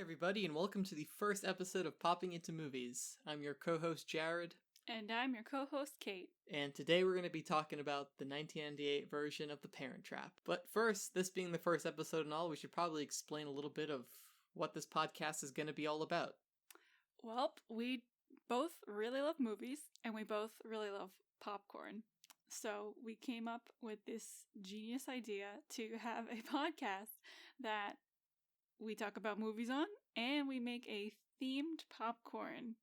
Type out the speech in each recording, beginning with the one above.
Hi, everybody, and welcome to the first episode of Popping Into Movies. I'm your co-host, Jared. And I'm your co-host, Kate. And today we're going to be talking about the 1998 version of The Parent Trap. But first, this being the first episode and all, we should probably explain a little bit of what this podcast is going to be all about. Well, we both really love movies, and we both really love popcorn. So we came up with this genius idea to have a podcast that we talk about movies on, and we make a themed popcorn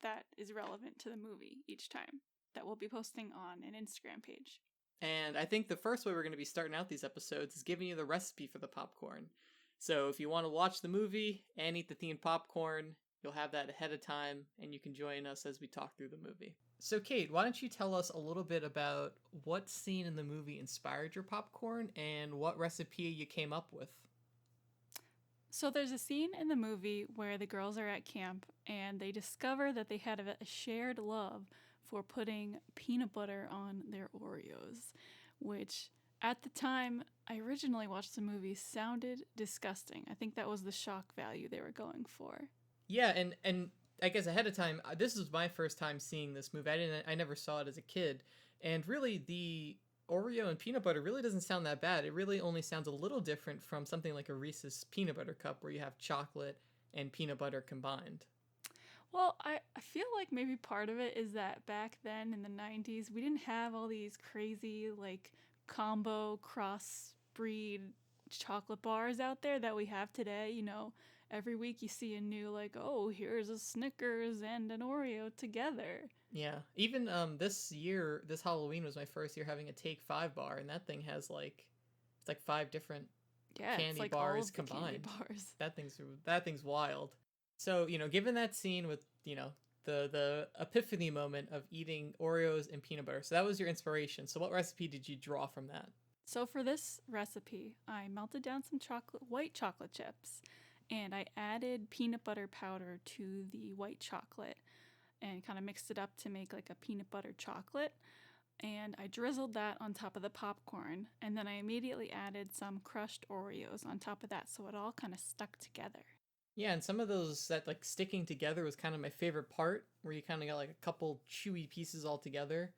that is relevant to the movie each time that we'll be posting on an Instagram page. And I think the first way we're going to be starting out these episodes is giving you the recipe for the popcorn. So if you want to watch the movie and eat the themed popcorn, you'll have that ahead of time, and you can join us as we talk through the movie. So Kate, why don't you tell us a little bit about what scene in the movie inspired your popcorn and what recipe you came up with? So there's a scene in the movie where the girls are at camp and they discover that they had a shared love for putting peanut butter on their Oreos, which at the time I originally watched the movie sounded disgusting. I think that was the shock value they were going for. Yeah, and I guess ahead of time, this was my first time seeing this movie. I never saw it as a kid, and really the Oreo and peanut butter really doesn't sound that bad. It really only sounds a little different from something like a Reese's peanut butter cup where you have chocolate and peanut butter combined. Well, I feel like maybe part of it is that back then in the 90s, we didn't have all these crazy like combo crossbreed chocolate bars out there that we have today. You know, every week you see a new like, oh, here's a Snickers and an Oreo together. Yeah, even this Halloween was my first year having a Take 5 bar, and that thing has it's like 5 different candy it's like bars all of combined. The candy bars. That thing's wild. So, given that scene with, the epiphany moment of eating Oreos and peanut butter, so that was your inspiration. So what recipe did you draw from that? So for this recipe, I melted down some white chocolate chips, and I added peanut butter powder to the white chocolate and kind of mixed it up to make like a peanut butter chocolate. And I drizzled that on top of the popcorn, and then I immediately added some crushed Oreos on top of that, so it all kind of stuck together. Yeah, and some of those, that like sticking together was kind of my favorite part, where you kind of got like a couple chewy pieces all together.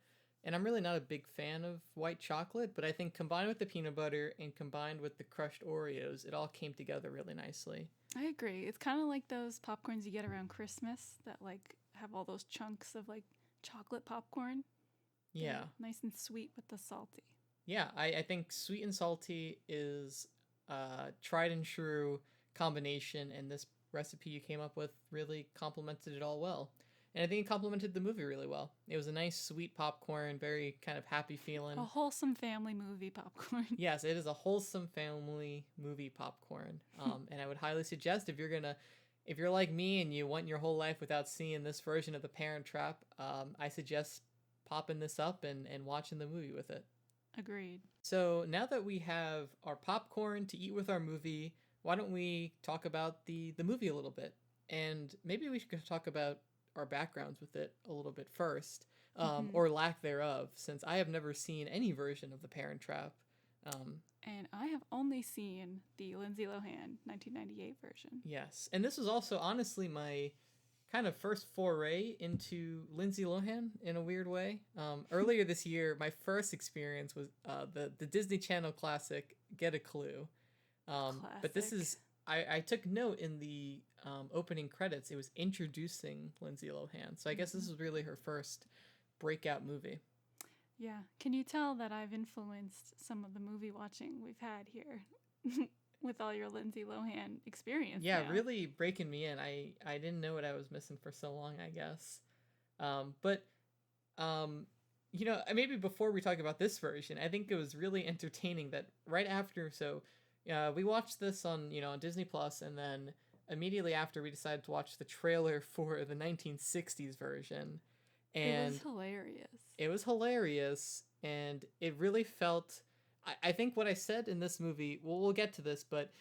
And I'm really not a big fan of white chocolate, but I think combined with the peanut butter and combined with the crushed Oreos, it all came together really nicely. I agree. It's kind of like those popcorns you get around Christmas that like have all those chunks of like chocolate popcorn. Yeah. They're nice and sweet with the salty. Yeah, I think sweet and salty is a tried and true combination, and this recipe you came up with really complemented it all well. And I think it complemented the movie really well. It was a nice, sweet popcorn, very kind of happy feeling. A wholesome family movie popcorn. Yes, it is a wholesome family movie popcorn. And I would highly suggest if you're like me and you went your whole life without seeing this version of The Parent Trap, I suggest popping this up and watching the movie with it. Agreed. So now that we have our popcorn to eat with our movie, why don't we talk about the movie a little bit? And maybe we should talk about our backgrounds with it a little bit first, or lack thereof, since I have never seen any version of The Parent Trap. And I have only seen the Lindsay Lohan 1998 version. Yes, and this was also honestly my kind of first foray into Lindsay Lohan in a weird way. Earlier this year, my first experience was the Disney Channel classic Get a Clue. But this is, I took note in the opening credits, it was introducing Lindsay Lohan. So I guess this was really her first breakout movie. Yeah. Can you tell that I've influenced some of the movie watching we've had here with all your Lindsay Lohan experience? Yeah, really breaking me in. I didn't know what I was missing for so long, I guess. But maybe before we talk about this version, I think it was really entertaining that right after, we watched this on Disney Plus, and then immediately after we decided to watch the trailer for the 1960s version. And it was hilarious. It was hilarious, and it really felt, I think what I said in this movie, we'll get to this, but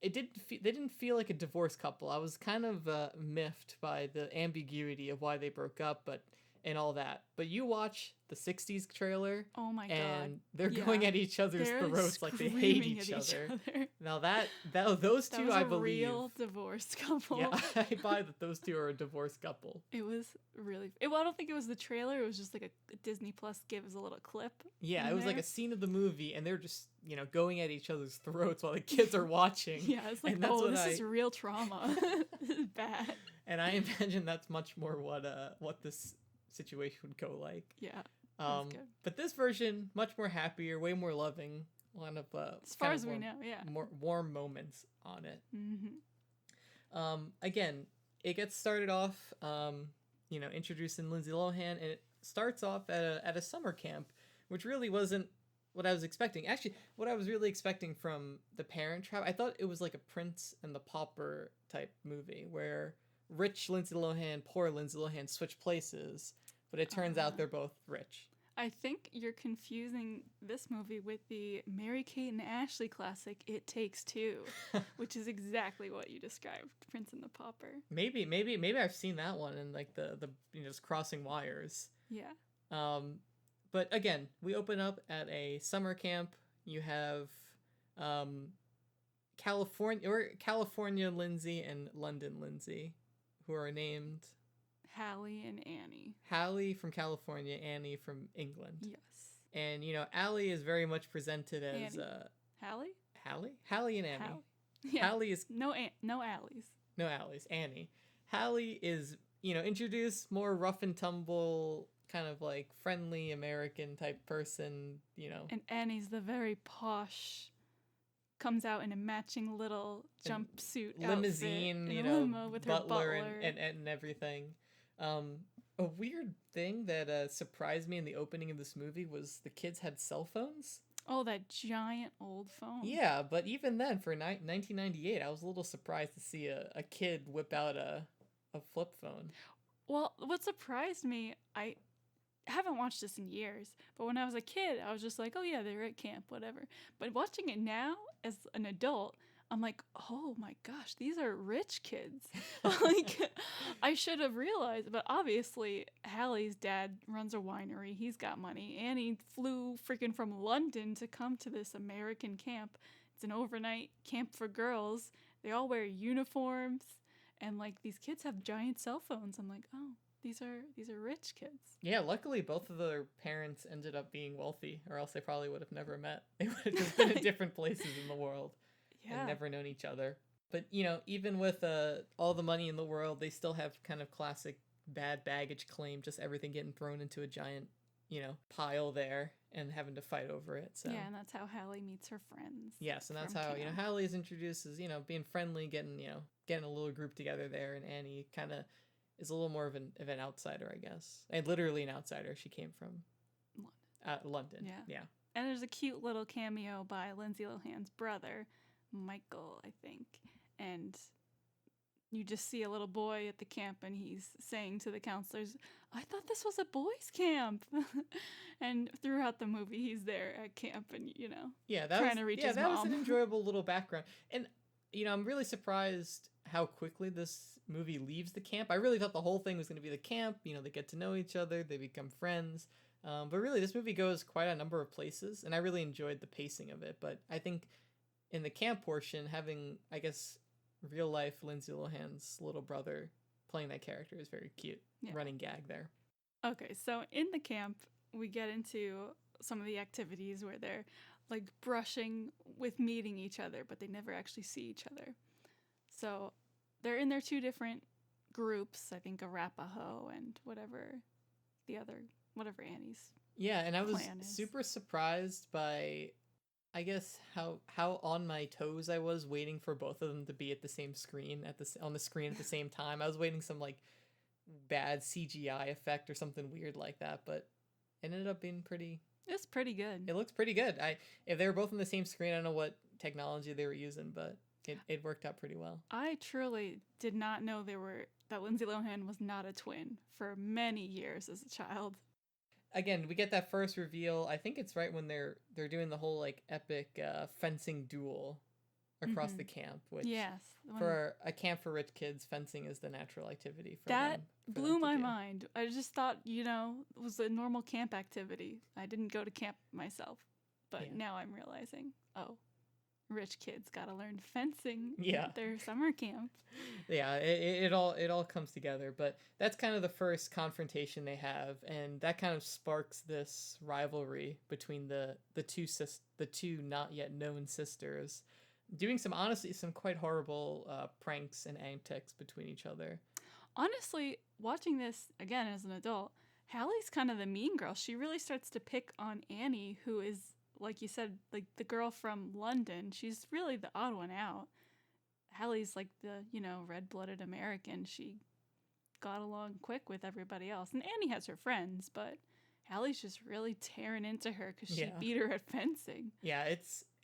they didn't feel like a divorced couple. I was kind of miffed by the ambiguity of why they broke up, but and all that. But you watch the 60s trailer Oh my god. and they're Yeah. going at each other's They're throats like they hate screaming each at other. other. Now those That two, was I a believe. real divorced couple. Yeah, I buy that those two are a divorced couple. It was really. Well, I don't think it was the trailer. It was just like a Disney Plus gives a little clip. Yeah, in it was like there. a scene of the movie, and they're just going at each other's throats while the kids are watching. Yeah, it's like, and that's oh, what this is real trauma. This is bad. And I imagine that's much more what this situation would go like. Yeah, that's good. But this version, much more happier, way more loving. A lot of As far as we know, yeah. more warm moments on it. Mm-hmm. Again, it gets started off, introducing Lindsay Lohan, and it starts off at a summer camp, which really wasn't what I was expecting. Actually, what I was really expecting from The Parent Trap, I thought it was like a Prince and the Pauper type movie where rich Lindsay Lohan, poor Lindsay Lohan switch places, but it turns out they're both rich. I think you're confusing this movie with the Mary-Kate and Ashley classic It Takes Two, which is exactly what you described, Prince and the Pauper. Maybe I've seen that one and like the just crossing wires. Yeah. But again, we open up at a summer camp. You have California Lindsay and London Lindsay, who are named Hallie and Annie. Hallie from California, Annie from England. Yes. And Allie is very much presented as Hallie? Hallie and Annie. Hallie. Yeah. Hallie is no Allies. No Allie's, Annie. Hallie is, introduced more rough and tumble, kind of like friendly American type person, And Annie's the very posh, comes out in a matching little jumpsuit limousine, outfit, in a limo with her butler butler. and everything. A weird thing that surprised me in the opening of this movie was the kids had cell phones. Oh, that giant old phone. Yeah, but even then, for 1998, I was a little surprised to see a kid whip out a flip phone. Well, what surprised me, I haven't watched this in years, but when I was a kid, I was just like, oh yeah, they're at camp, whatever. But watching it now as an adult, I'm like, oh my gosh, these are rich kids. Like, I should have realized, but obviously Hallie's dad runs a winery. He's got money. Annie flew freaking from London to come to this American camp. It's an overnight camp for girls. They all wear uniforms, and like these kids have giant cell phones. I'm like, oh, these are rich kids. Yeah, luckily both of their parents ended up being wealthy, or else they probably would have never met. They would have just been in different places in the world. Yeah. And never known each other. But, even with all the money in the world, they still have kind of classic bad baggage claim, just everything getting thrown into a giant, pile there and having to fight over it. So yeah, and that's how Hallie meets her friends. Yes, and that's from how, camp. Hallie is introduced as, being friendly, getting a little group together there, and Annie kind of is a little more of an outsider, I guess. And literally an outsider. She came from London. Yeah. And there's a cute little cameo by Lindsay Lohan's brother, Michael, I think, and you just see a little boy at the camp and he's saying to the counselors, I thought this was a boys' camp. And throughout the movie he's there at camp and trying to reach his mom. Was an enjoyable little background. And I'm really surprised how quickly this movie leaves the camp. I really thought the whole thing was going to be the camp. They get to know each other, they become friends. But really this movie goes quite a number of places, and I really enjoyed the pacing of it. But I think in the camp portion, having, I guess, real life Lindsay Lohan's little brother playing that character is very cute. Yeah. Running gag there. Okay, so in the camp, we get into some of the activities where they're like brushing with meeting each other, but they never actually see each other. So they're in their two different groups, I think Arapaho and whatever Annie's. Yeah, and I was super surprised by, I guess, how on my toes I was waiting for both of them to be at the same screen on the screen at the same time. I was waiting some like bad CGI effect or something weird like that, but it ended up being It's pretty good. It looks pretty good. If they were both on the same screen, I don't know what technology they were using, but it worked out pretty well. I truly did not know that Lindsay Lohan was not a twin for many years as a child. Again, we get that first reveal. I think it's right when they're doing the whole like epic fencing duel across the camp, which yes, for a camp for rich kids, fencing is the natural activity for that them. blew my mind. I just thought, it was a normal camp activity. I didn't go to camp myself, but now I'm realizing, rich kids got to learn fencing at their summer camp. Yeah, it all comes together, but that's kind of the first confrontation they have, and that kind of sparks this rivalry between the two not yet known sisters, doing some quite horrible pranks and antics between each other. Honestly, watching this again as an adult, Hallie's kind of the mean girl. She really starts to pick on Annie, who is, like you said, like the girl from London. She's really the odd one out. Hallie's like the, red-blooded American. She got along quick with everybody else. And Annie has her friends, but Hallie's just really tearing into her because she beat her at fencing. Yeah,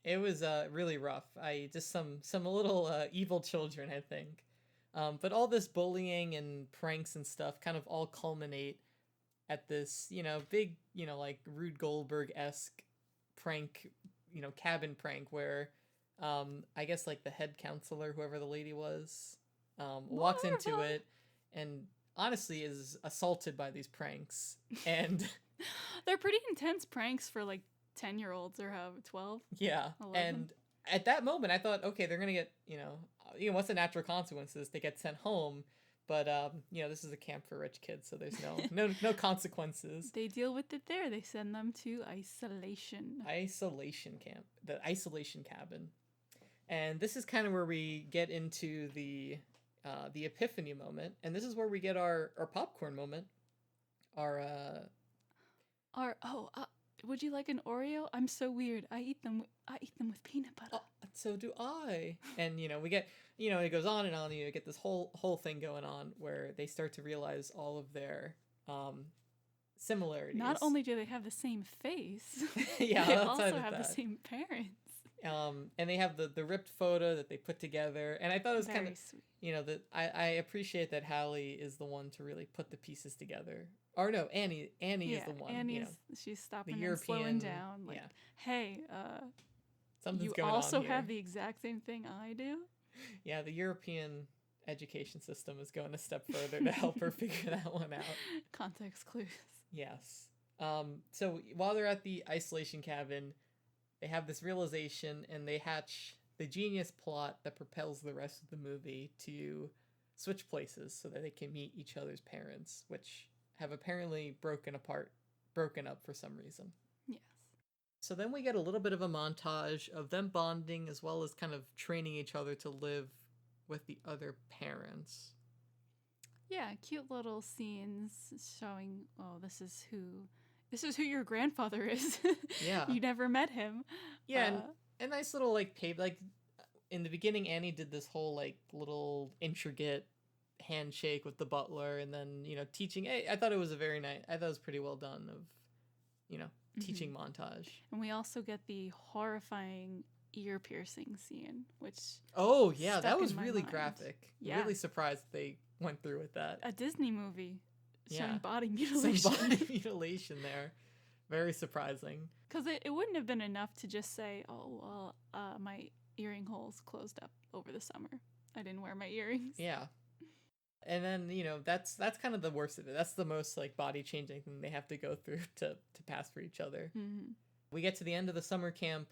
it was really rough. Just some little evil children, I think. But all this bullying and pranks and stuff kind of all culminate at this, big, like Rube Goldberg-esque prank, cabin prank where I guess like the head counselor, whoever the lady was, walks into it and honestly is assaulted by these pranks. And they're pretty intense pranks for like 10-year-olds or 12. Yeah. 11. And at that moment I thought, okay, they're going to get, what's the natural consequences? They get sent home. But this is a camp for rich kids, so there's no consequences. They deal with it there. They send them to isolation camp, the isolation cabin, and this is kind of where we get into the epiphany moment, and this is where we get our popcorn moment. Would you like an Oreo? I'm so weird. I eat them with peanut butter. So do I. And we get it goes on and on. You get this whole thing going on where they start to realize all of their similarities. Not only do they have the same face, they also have the same parents. And they have the ripped photo that they put together, and I thought it was kind of sweet. That I appreciate that Hallie is the one to really put the pieces together. Or no, Annie is the one. She's stopping and slowing down. Like, hey, something's you going on also here. Have the exact same thing I do. Yeah, the European education system is going a step further to help her figure that one out. Context clues. Yes. So while they're at the isolation cabin, they have this realization and they hatch the genius plot that propels the rest of the movie to switch places so that they can meet each other's parents, which have apparently broken up for some reason. Yes. So then we get a little bit of a montage of them bonding as well as kind of training each other to live with the other parents. Yeah, cute little scenes showing, this is who your grandfather is. Yeah. You never met him. Yeah, and a nice little in the beginning Annie did this whole little intricate handshake with the butler, and then teaching. I thought it was pretty well done of teaching montage. And we also get the horrifying ear piercing scene, which that was really graphic. Yeah. Really surprised they went through with that. A Disney movie showing body mutilation. Some body mutilation there. Very surprising. Because it wouldn't have been enough to just say, my earring holes closed up over the summer. I didn't wear my earrings. Yeah. And then, that's kind of the worst of it. That's the most body changing thing they have to go through to pass for each other. Mm-hmm. We get to the end of the summer camp.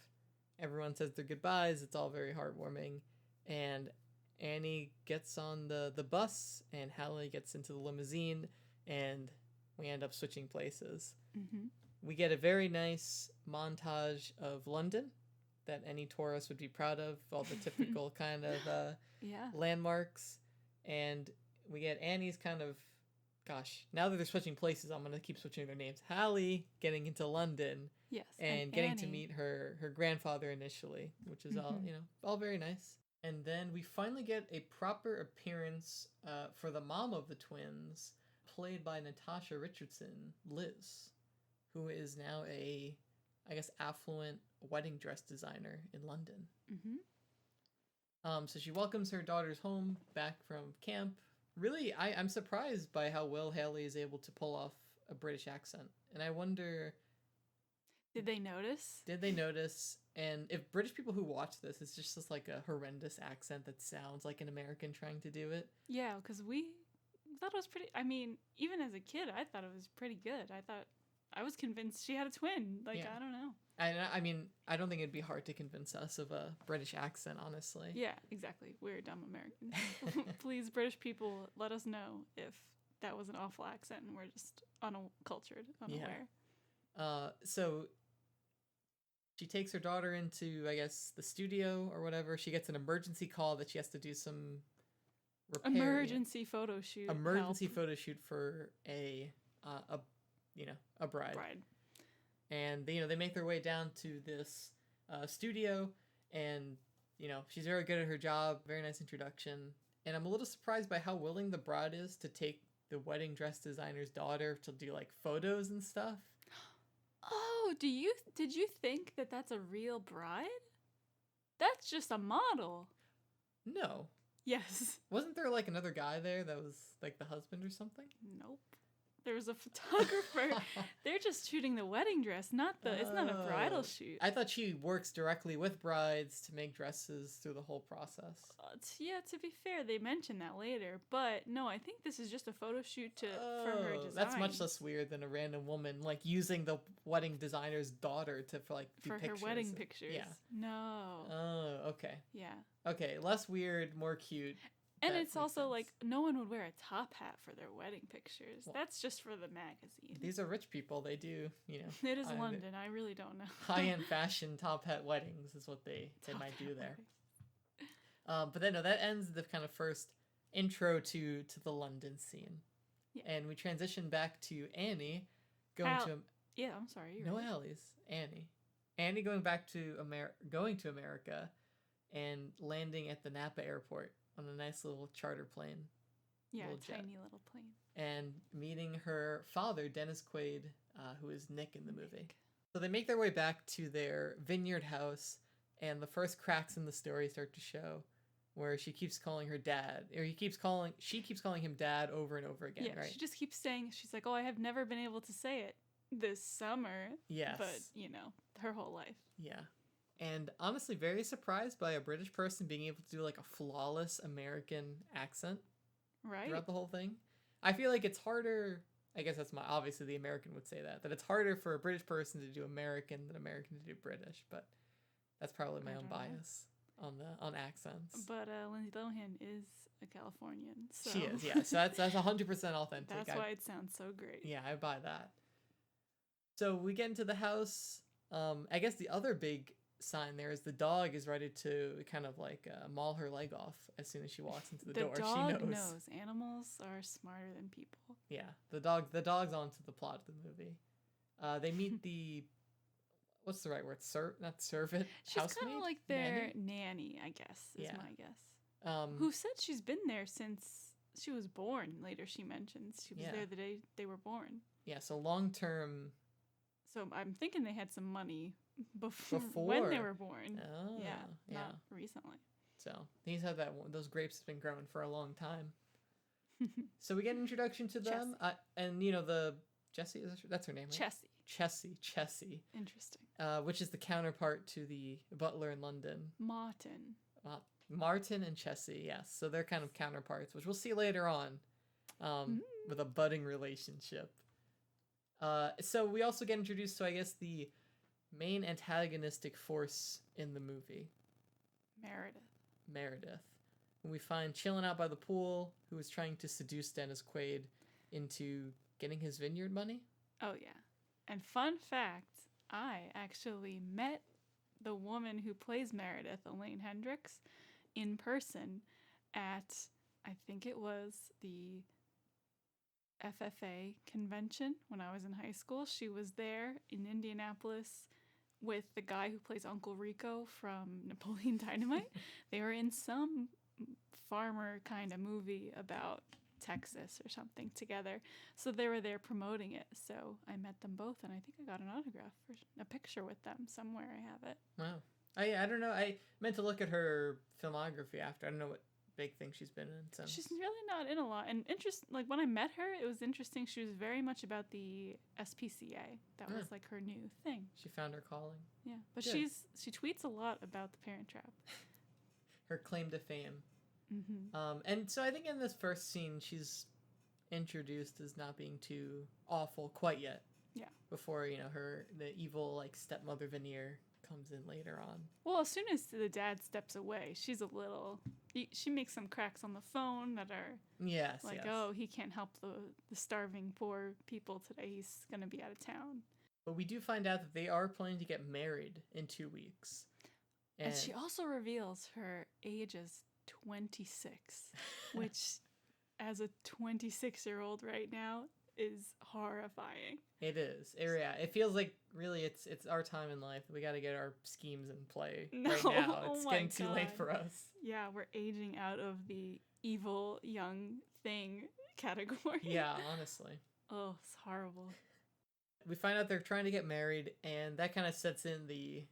Everyone says their goodbyes. It's all very heartwarming. And Annie gets on the bus and Hallie gets into the limousine and we end up switching places. Mm-hmm. We get a very nice montage of London that any tourist would be proud of. All the typical kind of landmarks. And we get Annie's kind of, now that they're switching places, I'm going to keep switching their names. Hallie getting into London. Yes. And getting to meet her grandfather initially, which is all very nice. And then we finally get a proper appearance for the mom of the twins, played by Natasha Richardson, Liz, who is now a, affluent wedding dress designer in London. Mm-hmm. So she welcomes her daughters home back from camp. Really, I'm surprised by how well Hallie is able to pull off a British accent. And I wonder... Did they notice? And if British people who watch this, it's just like a horrendous accent that sounds like an American trying to do it. Yeah, because we thought it was pretty. I mean, even as a kid, I thought it was pretty good. I was convinced she had a twin. Like, Yeah. I don't know. I mean, I don't think it'd be hard to convince us of a British accent, honestly. Yeah, exactly. We're dumb Americans. Please, British people, let us know if that was an awful accent and we're just uncultured, unaware. So she takes her daughter into, I guess, the studio or whatever. She gets an emergency call that she has to do some repair. Emergency photo shoot. Emergency photo shoot for a bride. And they make their way down to this studio, and she's very good at her job. Very nice introduction. And I'm a little surprised by how willing the bride is to take the wedding dress designer's daughter to do like photos and stuff. Oh, did you think that that's a real bride? That's just a model. No. Yes. Wasn't there like another guy there that was like the husband or something? Nope. There was a photographer. They're just shooting the wedding dress, it's not a bridal shoot. I thought she works directly with brides to make dresses through the whole process. Yeah, to be fair, they mentioned that later. But no, I think this is just a photo shoot for her design. That's much less weird than a random woman like using the wedding designer's daughter to do pictures. Her wedding pictures. Yeah. No. Oh, okay. Yeah. Okay, less weird, more cute. And it's also sense. Like no one would wear a top hat for their wedding pictures. Well, that's just for the magazine. These are rich people. They do, It is London. I really don't know. High-end fashion top hat weddings is what they might do there. But then that ends the kind of first intro to the London scene. Yeah. And we transition back to Annie going to yeah, I'm sorry. No, Allie's Annie going back to America and landing at the Napa airport on a nice little charter plane. Yeah, tiny little plane. And meeting her father, Dennis Quaid, who is Nick in the movie. So they make their way back to their vineyard house, and the first cracks in the story start to show, where she keeps calling her dad, or she keeps calling him dad over and over again, right? She just keeps saying, she's like, oh, I have never been able to say it this summer. Yes. But, her whole life. Yeah. And honestly, very surprised by a British person being able to do like a flawless American accent throughout the whole thing. I feel like it's harder. I guess obviously the American would say that it's harder for a British person to do American than American to do British, but that's probably my own bias on accents. But Lindsay Lohan is a Californian. So. She is, yeah. So that's 100% authentic. That's why it sounds so great. Yeah, I buy that. So we get into the house. I guess the other big sign there is the dog is ready to kind of like maul her leg off as soon as she walks into the door. The dog she knows. Animals are smarter than people. Yeah, the dog's onto the plot of the movie. They meet the what's the right word? Not servant. She's kind of like their nanny, I guess. Is my guess. Who said she's been there since she was born? Later, she mentions she was there the day they were born. Yeah, so long term. So I'm thinking they had some money before when they were born. Oh, yeah, not recently. So these have those grapes have been growing for a long time. So we get an introduction to them, and the Jessie, that's her name, right? Chessie. Interesting. Which is the counterpart to the butler in London. Martin and Chessie, yes. So they're kind of counterparts, which we'll see later on, with a budding relationship. So we also get introduced to, I guess, the main antagonistic force in the movie. Meredith. Who we find chilling out by the pool, who is trying to seduce Dennis Quaid into getting his vineyard money. Oh, yeah. And fun fact, I actually met the woman who plays Meredith, Elaine Hendricks, in person at, I think it was the FFA convention when I was in high school. She was there in Indianapolis with the guy who plays Uncle Rico from Napoleon Dynamite. They were in some farmer kind of movie about Texas or something together. So they were there promoting it. So I met them both, and I think I got an autograph or a picture with them somewhere. I have it. Wow. I don't know. I meant to look at her filmography after. I don't know big thing she's been in since. She's really not in a lot. And like when I met her, it was interesting. She was very much about the SPCA. That was like her new thing. She found her calling. Yeah, but Good. she tweets a lot about the Parent Trap. Her claim to fame. Mm-hmm. And so I think in this first scene, she's introduced as not being too awful quite yet. Yeah. Before, the evil, like, stepmother veneer comes in later on. Well, as soon as the dad steps away, she's a little... She makes some cracks on the phone that are... Yes, like, oh, he can't help the starving poor people today. He's going to be out of town. But we do find out that they are planning to get married in 2 weeks. And she also reveals her age as 26, which, as a 26-year-old right now, is horrifying. It is. Yeah, it feels like really it's our time in life. We got to get our schemes in play right now. It's getting too late for us. Yeah, we're aging out of the evil young thing category. Yeah, honestly. Oh, it's horrible. We find out they're trying to get married, and that kind of sets in the,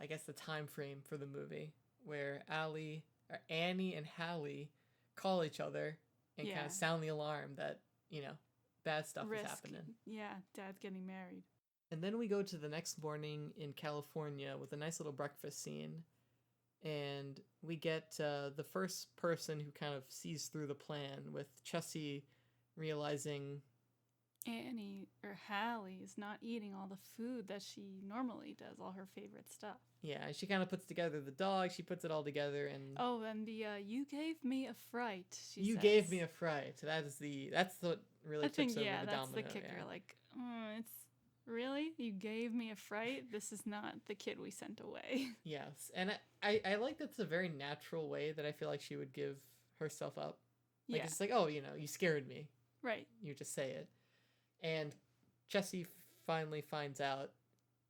I guess, the time frame for the movie, where Annie and Hallie call each other and kind of sound the alarm that, bad stuff is happening. Yeah, Dad's getting married. And then we go to the next morning in California with a nice little breakfast scene. And we get the first person who kind of sees through the plan, with Chessie realizing Annie, or Hallie, is not eating all the food that she normally does, all her favorite stuff. Yeah, and she kind of puts together the dog. She puts it all together, and and the you gave me a fright. She says. Gave me a fright. That's what really tips over the domino. That's the kicker. Yeah. Like, it's really, you gave me a fright. This is not the kid we sent away. Yes, and I like that's a very natural way that I feel like she would give herself up. Like, it's like, oh, you scared me. Right. You just say it. And Chessie finally finds out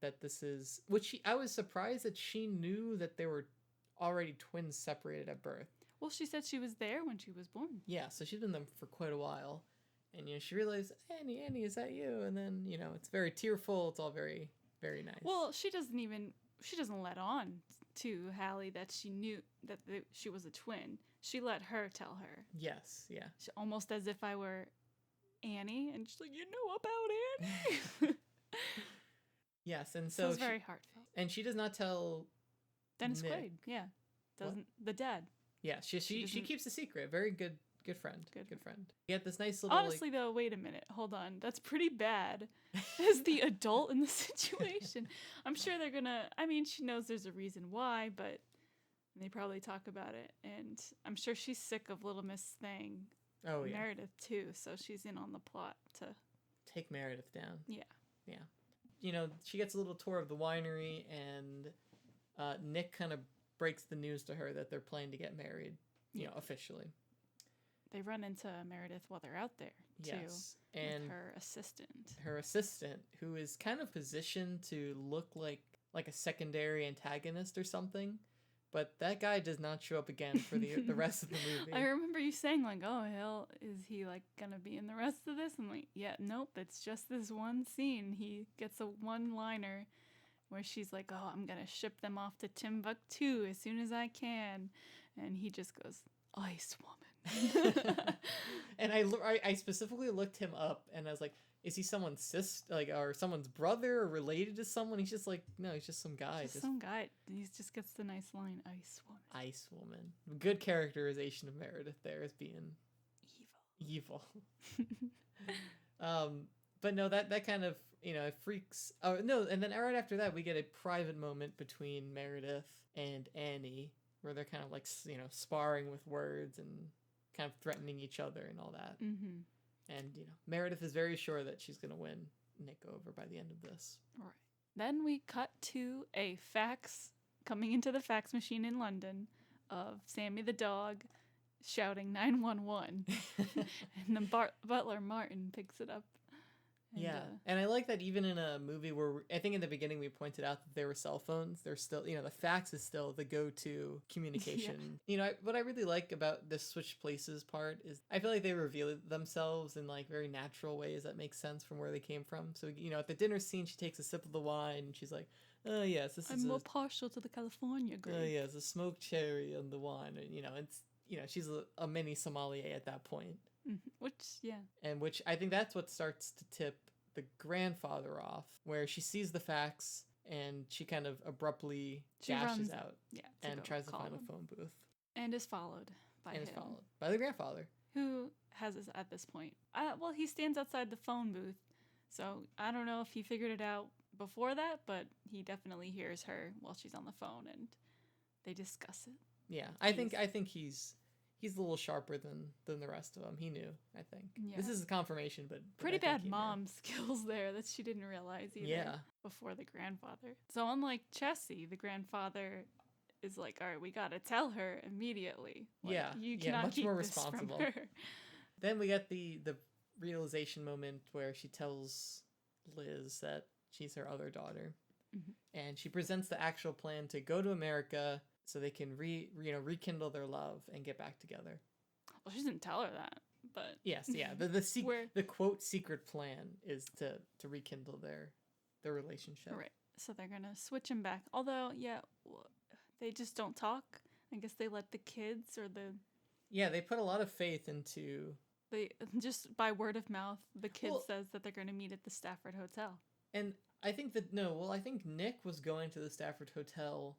that this is... I was surprised that she knew that they were already twins separated at birth. Well, she said she was there when she was born. Yeah, so she's been there for quite a while. And, she realized, Annie, is that you? And then, it's very tearful. It's all very, very nice. Well, she doesn't let on to Hallie that she knew that she was a twin. She let her tell her. Yes, yeah. Almost as if I were Annie, and she's like, you know about Annie? Yes, and so it's very heartfelt. And she does not tell Dennis Nick. Quaid. Yeah, doesn't the dad? Yeah, she keeps a secret. Very good friend. Good friend. You get this nice little. Honestly, though, wait a minute, hold on. That's pretty bad. As the adult in the situation, I'm sure they're gonna. I mean, she knows there's a reason why, but they probably talk about it, and I'm sure she's sick of Little Miss Thing. Oh, yeah. Meredith too, so she's in on the plot to take Meredith down. Yeah. She gets a little tour of the winery, and Nick kind of breaks the news to her that they're planning to get married, officially. They run into Meredith while they're out there, too. Yes, and with her assistant. Her assistant, who is kind of positioned to look like a secondary antagonist or something. But that guy does not show up again for the rest of the movie. I remember you saying, like, oh, is he, like, gonna be in the rest of this? I'm like, yeah, nope, it's just this one scene. He gets a one-liner where she's like, oh, I'm gonna ship them off to Timbuktu as soon as I can. And he just goes, Ice Woman. And I specifically looked him up, and I was like, is he someone's sister, or someone's brother, or related to someone? He's just like, no, he's just some guy. Just some guy. He just gets the nice line, Ice Woman. Ice Woman. Good characterization of Meredith there as being evil. But no, that kind of, it freaks. Oh no, and then right after that, we get a private moment between Meredith and Annie, where they're kind of like, sparring with words and kind of threatening each other and all that. Mm-hmm. And, Meredith is very sure that she's going to win Nick over by the end of this. Right. Then we cut to a fax coming into the fax machine in London of Sammy the dog shouting 911. And then Butler Martin picks it up. And, and I like that even in a movie where I think in the beginning we pointed out that there were cell phones, there's still, the fax is still the go-to communication. Yeah. What I really like about this switch places part is I feel like they reveal themselves in like very natural ways that make sense from where they came from. So, at the dinner scene, she takes a sip of the wine and she's like, oh yes, this is I'm more partial to the California grape. Oh yes, a smoked cherry on the wine. And, it's, she's a mini sommelier at that point. Which, yeah. And which I think that's what starts to tip the grandfather off, where she sees the facts and she kind of abruptly dashes out and tries to find a phone booth. And is followed by him. And is followed by the grandfather. Who has us at this point? Well, he stands outside the phone booth, so I don't know if he figured it out before that, but he definitely hears her while she's on the phone, and they discuss it. Yeah, I think he's a little sharper than the rest of them. He knew, I think. Yeah. This is a confirmation, but pretty bad mom skills there that she didn't realize either. Yeah. Before the grandfather. So unlike Chessie, the grandfather is like, all right, we gotta tell her immediately. Like, you cannot much keep more this responsible. From her. Then we get the realization moment where she tells Liz that she's her other daughter, and she presents the actual plan to go to America so they can rekindle their love and get back together. Well, she didn't tell her that, but yes, yeah. The quote secret plan is to rekindle their relationship. Right. So they're gonna switch him back. Although, they just don't talk. I guess they let the kids or the they put a lot of faith into. They just by word of mouth, the kid says that they're going to meet at the Stafford Hotel. And I think I think Nick was going to the Stafford Hotel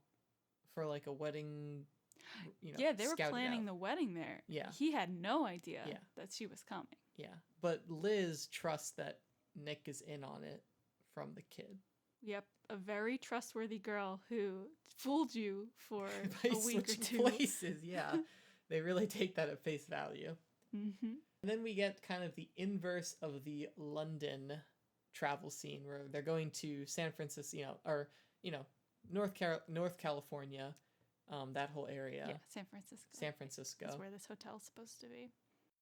for like a wedding. They were planning the wedding there. Yeah, he had no idea that she was coming. Yeah, but Liz trusts that Nick is in on it from the kid. Yep, a very trustworthy girl who fooled you for by a week or two. Places, yeah, they really take that at face value. Mm-hmm. And then we get kind of the inverse of the London travel scene where they're going to San Francisco, North California, that whole area. Yeah, San Francisco. San Francisco. That's where this hotel's supposed to be.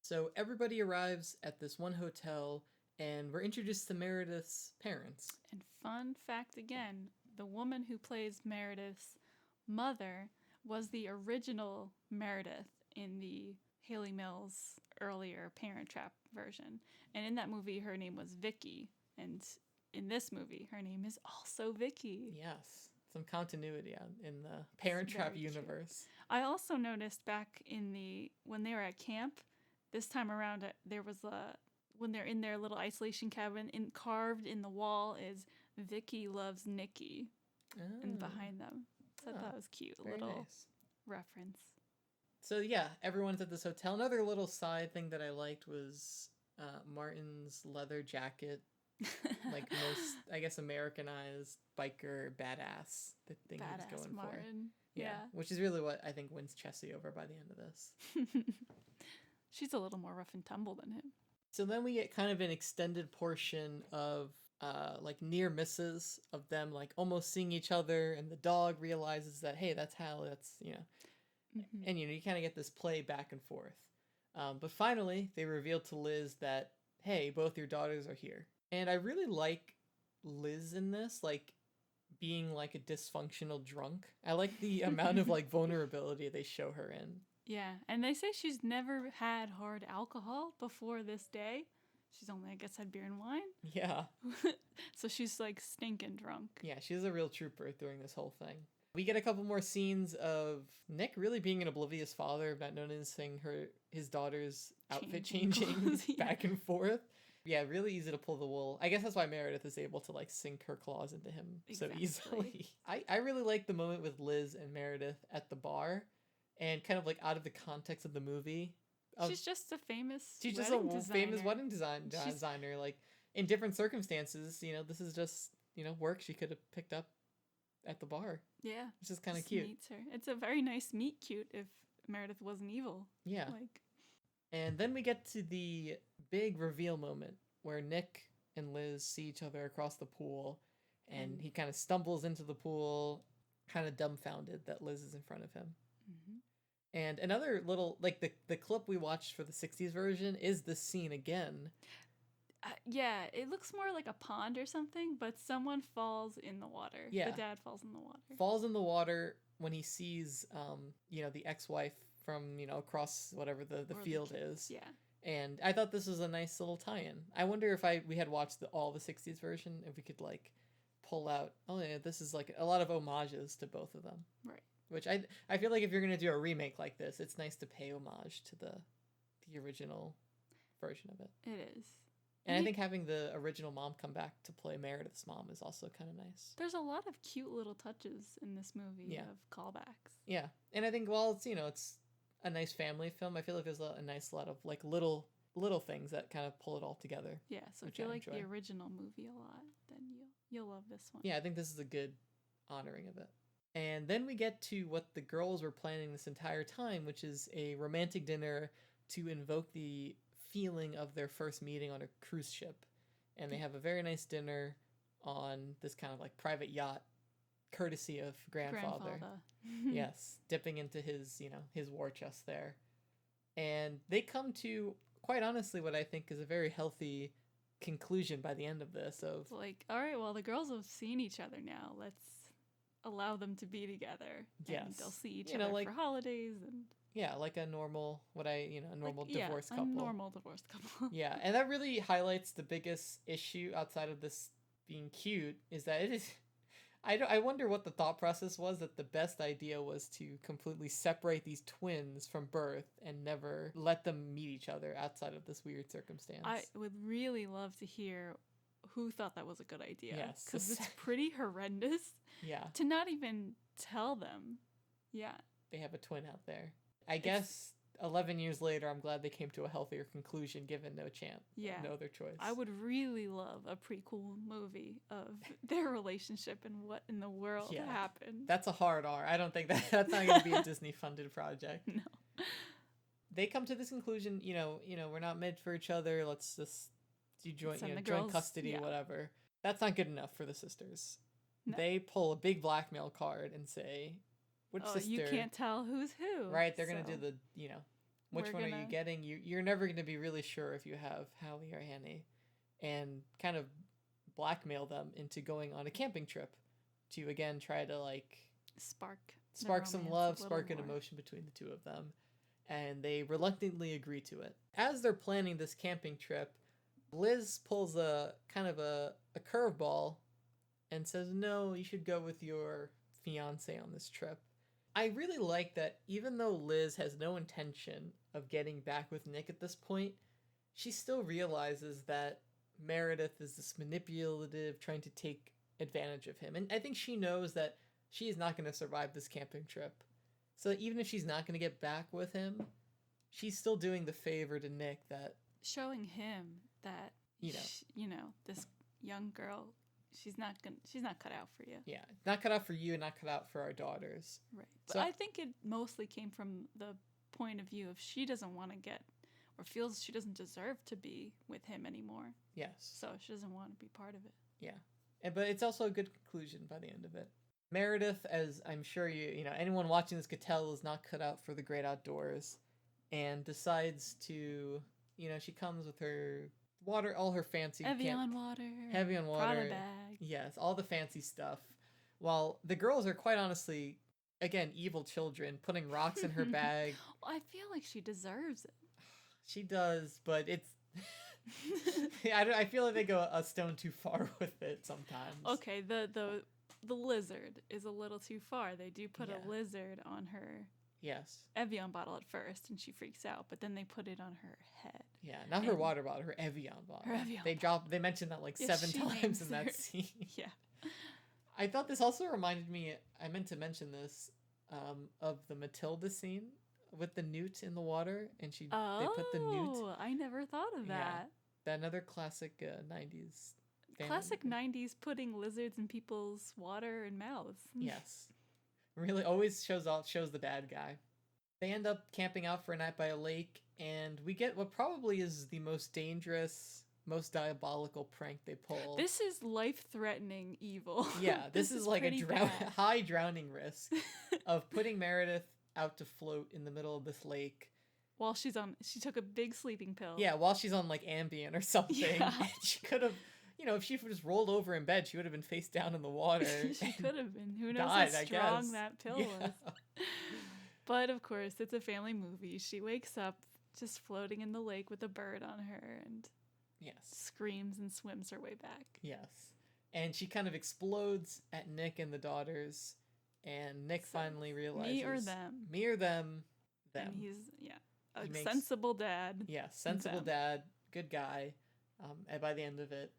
So everybody arrives at this one hotel, and we're introduced to Meredith's parents. And fun fact again, the woman who plays Meredith's mother was the original Meredith in the Haley Mills earlier Parent Trap version. And in that movie, her name was Vicky. And in this movie, her name is also Vicky. Yes. Some continuity in the Parent Trap universe. True. I also noticed back when they were at camp, this time around, there was when they're in their little isolation cabin, carved in the wall is Vicky loves Nikki. And behind them. So I thought that was cute. A little reference. So yeah, everyone's at this hotel. Another little side thing that I liked was Martin's leather jacket. Like most, I guess, Americanized biker badass the thing badass he was going Martin. For. Yeah, which is really what I think wins Chessie over by the end of this. She's a little more rough and tumble than him. So then we get kind of an extended portion of like near misses of them like almost seeing each other, and the dog realizes that, hey, that's Hal, that's and you kind of get this play back and forth. But finally, they reveal to Liz that, hey, both your daughters are here. And I really like Liz in this, like being like a dysfunctional drunk. I like the amount of like vulnerability they show her in. Yeah, and they say she's never had hard alcohol before this day. She's only, I guess, had beer and wine. Yeah. So she's like stinking drunk. Yeah, she's a real trooper during this whole thing. We get a couple more scenes of Nick really being an oblivious father, not noticing his daughter's outfit changing back and forth. Yeah, really easy to pull the wool. I guess that's why Meredith is able to like sink her claws into him so easily. I really like the moment with Liz and Meredith at the bar, and kind of like out of the context of the movie. She's just a famous wedding designer. Like in different circumstances, this is just work she could have picked up at the bar. Yeah, which is kind of cute. Meets her. It's a very nice meet cute if Meredith wasn't evil. Yeah. And then we get to the big reveal moment where Nick and Liz see each other across the pool, and he kind of stumbles into the pool, kind of dumbfounded that Liz is in front of him. Mm-hmm. And another little, like the clip we watched for the 60s version is this scene again. Yeah, it looks more like a pond or something, but someone falls in the water. Yeah. The dad falls in the water. Falls in the water when he sees, the ex-wife from, across whatever the field is. Yeah. And I thought this was a nice little tie-in. I wonder if we had watched all the 60s version, if we could, like, pull out, this is, like, a lot of homages to both of them. Right. which I feel like if you're going to do a remake like this, it's nice to pay homage to the original version of it. It is. And I think having the original mom come back to play Meredith's mom is also kind of nice. There's a lot of cute little touches in this movie of callbacks. Yeah. And I think while it's, it's a nice family film, I feel like there's a nice lot of like little things that kind of pull it all together. Yeah, so if you like the original movie a lot, then you'll love this one. Yeah, I think this is a good honoring of it. And then we get to what the girls were planning this entire time, which is a romantic dinner to invoke the feeling of their first meeting on a cruise ship. And they have a very nice dinner on this kind of like private yacht, courtesy of grandfather. Yes, dipping into his, his war chest there. And they come to, quite honestly, what I think is a very healthy conclusion by the end of this of like, all right, well, the girls have seen each other now. Let's allow them to be together. Yes. And they'll see each other for holidays and yeah, like a normal, a normal divorced couple. A normal divorced couple. Yeah, and that really highlights the biggest issue outside of this being cute is that it is. I wonder what the thought process was that the best idea was to completely separate these twins from birth and never let them meet each other outside of this weird circumstance. I would really love to hear who thought that was a good idea. Yes. Because it's pretty horrendous. Yeah. To not even tell them. Yeah. They have a twin out there. I guess 11 years later, I'm glad they came to a healthier conclusion given no chance. Yeah. No other choice. I would really love a prequel movie of their relationship and what in the world happened. That's a hard R. I don't think that's not going to be a Disney-funded project. No. They come to this conclusion, we're not meant for each other. Let's just do joint custody, whatever. That's not good enough for the sisters. No. They pull a big blackmail card and say, which sister? You can't tell who's who. Right, they're going to do the, which one are you getting? You're never going to be really sure if you have Hallie or Annie. And kind of blackmail them into going on a camping trip to, again, try to, like... Spark some love, spark an emotion between the two of them. And they reluctantly agree to it. As they're planning this camping trip, Liz pulls a kind of a curveball and says, no, you should go with your fiance on this trip. I really like that even though Liz has no intention of getting back with Nick at this point, she still realizes that Meredith is this manipulative, trying to take advantage of him. And I think she knows that she is not going to survive this camping trip. So even if she's not going to get back with him, she's still doing the favor to Nick that... Showing him that, this young girl... She's not cut out for you. Yeah, not cut out for you and not cut out for our daughters. Right. But I think it mostly came from the point of view of she doesn't want to get or feels she doesn't deserve to be with him anymore. Yes. So she doesn't want to be part of it. Yeah. But it's also a good conclusion by the end of it. Meredith, as I'm sure anyone watching this could tell, is not cut out for the great outdoors and decides to, she comes with her water, all her fancy... Heavy on water. Prada bag. Yes, all the fancy stuff. While the girls are quite honestly, again, evil children, putting rocks in her bag. Well, I feel like she deserves it. She does, but it's... I feel like they go a stone too far with it sometimes. Okay, the lizard is a little too far. They do put a lizard on her... Yes. Evian bottle at first, and she freaks out, but then they put it on her head. Yeah, not her water bottle, her Evian bottle. Her Evian They mentioned that like 7 times in that scene. Yeah. I thought this also reminded me, I meant to mention this, of the Matilda scene with the newt in the water, and they put the newt. Oh, I never thought of that. That another classic 90s. Classic 90s putting lizards in people's water and mouths. Yes. Really always shows the bad guy. They end up camping out for a night by a lake, and we get what probably is the most dangerous, most diabolical prank they pull. This is life-threatening evil. Yeah, this is like a high drowning risk of putting Meredith out to float in the middle of this lake. While she took a big sleeping pill. Yeah, while she's on like Ambien or something. Yeah. She could have... if she just rolled over in bed, she would have been face down in the water. She could have been. Who knows how strong that pill was. But, of course, it's a family movie. She wakes up just floating in the lake with a bird on her and screams and swims her way back. Yes. And she kind of explodes at Nick and the daughters And Nick So, finally realizes me or them. Me or them. Them. And he's a He makes- sensible dad. Yeah, sensible them. dad, good guy. And by the end of it,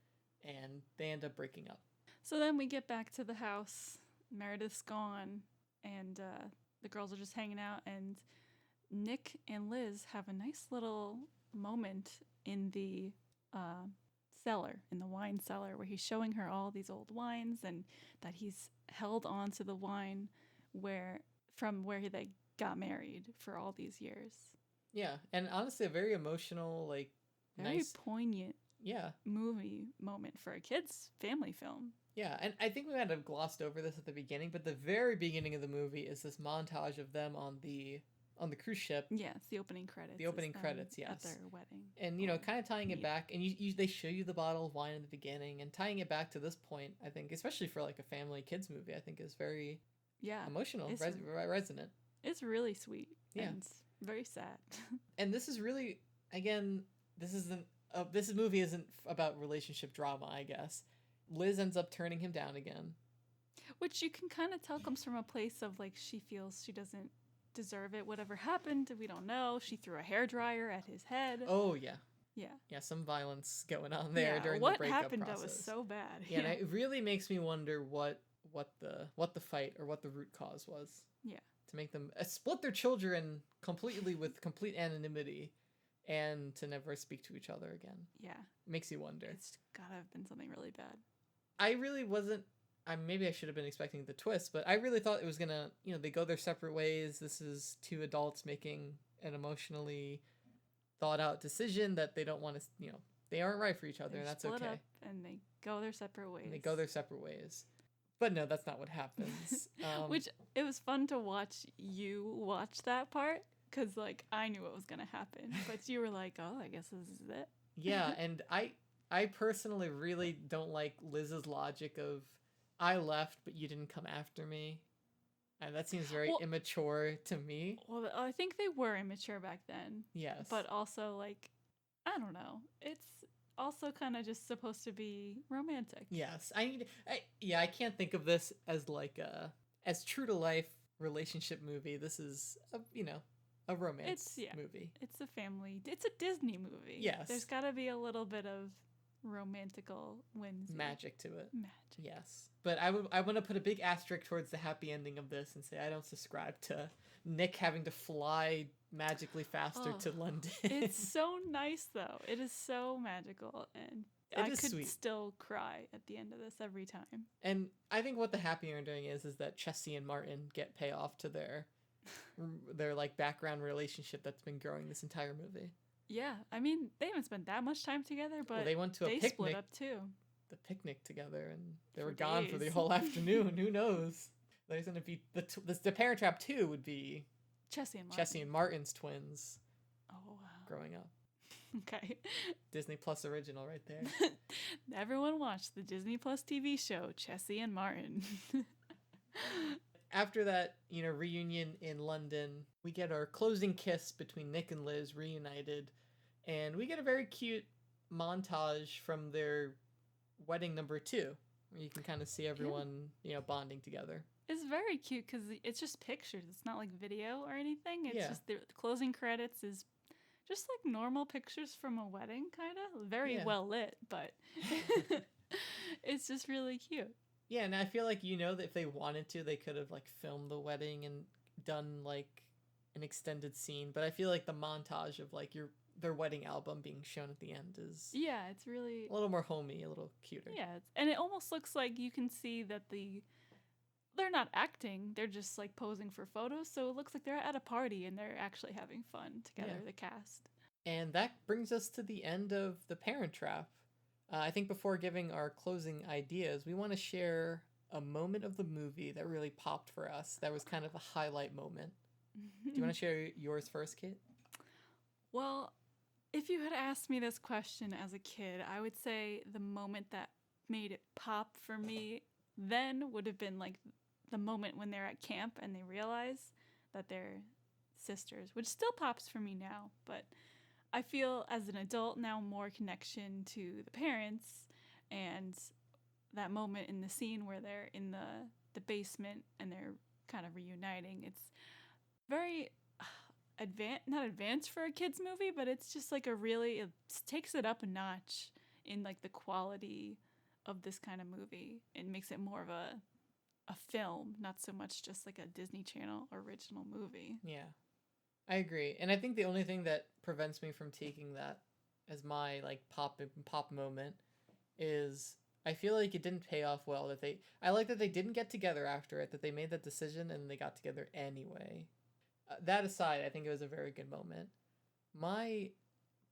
and they end up breaking up. So then we get back to the house. Meredith's gone, and the girls are just hanging out. And Nick and Liz have a nice little moment in the cellar, in the wine cellar, where he's showing her all these old wines, and that he's held on to the wine from where they got married for all these years. Yeah, and honestly, a very emotional, like, Very nice, poignant yeah, movie moment for a kid's family film. yeah. And I think we might have glossed over this at the beginning, but the very beginning of the movie is this montage of them on the cruise ship. Yeah, it's the opening credits. The opening credits, yes. At their wedding. And, kind of tying it back, and they show you the bottle of wine in the beginning, and tying it back to this point, I think, especially for, like, a family kids movie, I think is very emotional, resonant. It's really sweet. Yeah. And it's very sad. And this is really, again, this movie isn't about relationship drama, I guess. Liz ends up turning him down again. Which you can kind of tell comes from a place of, like, she feels she doesn't deserve it. Whatever happened, we don't know. She threw a hairdryer at his head. Oh, yeah. Yeah. Yeah, some violence going on there during the breakup process. What happened that was so bad? Yeah, and it really makes me wonder what the fight or what the root cause was. Yeah. To make them split their children completely with complete anonymity and to never speak to each other again. Yeah. Makes you wonder. It's gotta have been something really bad. I really wasn't. Maybe I should have been expecting the twist, but I really thought it was gonna. They go their separate ways. This is two adults making an emotionally thought out decision that they don't want to. They aren't right for each other, and that's okay. Split up and they go their separate ways. But no, that's not what happens. Which it was fun to watch you watch that part because, like, I knew what was gonna happen, but you were like, "Oh, I guess this is it." Yeah, and I personally really don't like Liz's logic of I left, but you didn't come after me. And that seems very immature to me. Well, I think they were immature back then. Yes. But also, like, I don't know. It's also kind of just supposed to be romantic. Yes. I can't think of this as like as true to life relationship movie. This is a romance movie. It's a family. It's a Disney movie. Yes. There's got to be a little bit of romantical whimsy. Magic to it. Magic. Yes. But I want to put a big asterisk towards the happy ending of this and say I don't subscribe to Nick having to fly magically faster to London. It's so nice though. It is so magical, and I could still cry at the end of this every time. And I think what the happy ending is that Chessie and Martin get payoff to their like background relationship that's been growing this entire movie. Yeah, I mean they haven't spent that much time together, but they went to a picnic. Split up too. The picnic together, and they were gone for the whole afternoon. Who knows? There's gonna be the Parent Trap 2 would be Chessie and Martin's twins. Oh wow! Growing up. Okay. Disney Plus original right there. Everyone watched the Disney Plus TV show Chessie and Martin. After that, reunion in London, we get our closing kiss between Nick and Liz reunited, and we get a very cute montage from their wedding number 2, where you can kind of see everyone, bonding together. It's very cute because it's just pictures. It's not like video or anything. It's just the closing credits is just like normal pictures from a wedding, kind of. Very well lit, but it's just really cute. Yeah, and I feel like that if they wanted to, they could have like filmed the wedding and done like an extended scene. But I feel like the montage of like their wedding album being shown at the end is it's really a little more homey, a little cuter. Yeah, and it almost looks like you can see that they're not acting, they're just like posing for photos, so it looks like they're at a party and they're actually having fun together, the cast. And that brings us to the end of The Parent Trap. I think before giving our closing ideas, we want to share a moment of the movie that really popped for us. That was kind of a highlight moment. Do you want to share yours first, Kate? Well, if you had asked me this question as a kid, I would say the moment that made it pop for me then would have been like the moment when they're at camp and they realize that they're sisters, which still pops for me now, but I feel as an adult now more connection to the parents, and that moment in the scene where they're in the basement and they're kind of reuniting. It's very not advanced for a kids movie, but it's just like it takes it up a notch in like the quality of this kind of movie. It makes it more of a film, not so much just like a Disney Channel original movie. Yeah, I agree. And I think the only thing that prevents me from taking that as my like pop moment is I feel like it didn't pay off well. I like that they didn't get together after it, that they made that decision and they got together anyway. That aside, I think it was a very good moment. My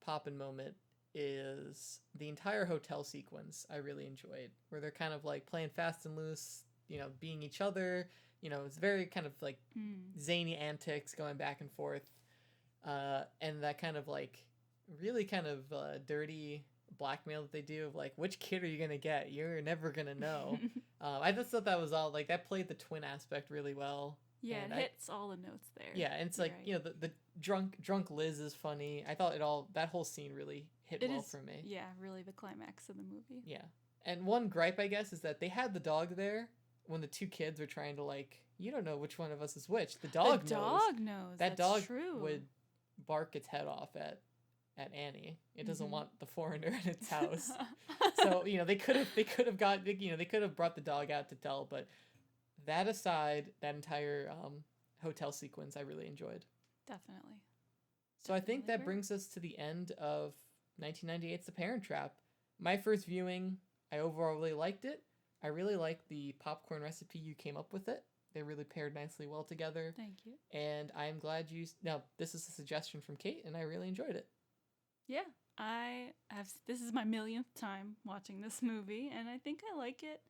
poppin' moment is the entire hotel sequence. I really enjoyed, where they're kind of like playing fast and loose, being each other. It's very kind of like zany antics going back and forth, and that kind of like really kind of dirty blackmail that they do of like, which kid are you gonna get? You're never gonna know. I just thought that was all like that played the twin aspect really well. Yeah, it hits all the notes there. Yeah, and it's like, right. The drunk Liz is funny. I thought that whole scene really hit well for me. Yeah, really the climax of the movie. Yeah. And one gripe, I guess, is that they had the dog there when the two kids were trying to like, you don't know which one of us is which. The dog knows. That dog would bark its head off at Annie. It doesn't want the foreigner in its house. So, they could have brought the dog out to tell, but that aside, that entire hotel sequence I really enjoyed. Definitely. So I think that brings us to the end of 1998's The Parent Trap. My first viewing, I overall really liked it. I really liked the popcorn recipe you came up with it. They really paired nicely well together. Thank you. And I'm glad this is a suggestion from Kate, and I really enjoyed it. Yeah, this is my millionth time watching this movie, and I think I like it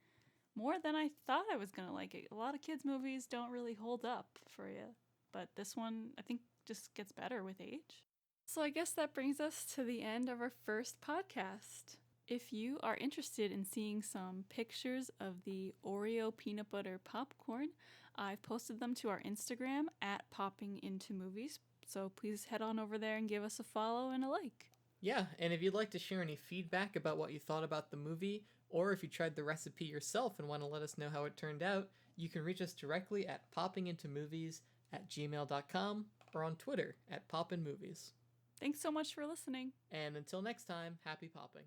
more than I thought I was going to like it. A lot of kids' movies don't really hold up for you, but this one, I think, just gets better with age. So I guess that brings us to the end of our first podcast. If you are interested in seeing some pictures of the Oreo Peanut Butter Popcorn, I've posted them to our Instagram at poppingintomovies, so please head on over there and give us a follow and a like. Yeah, and if you'd like to share any feedback about what you thought about the movie, or if you tried the recipe yourself and want to let us know how it turned out, you can reach us directly at poppingintomovies@gmail.com or on Twitter at poppinmovies. Thanks so much for listening. And until next time, happy popping.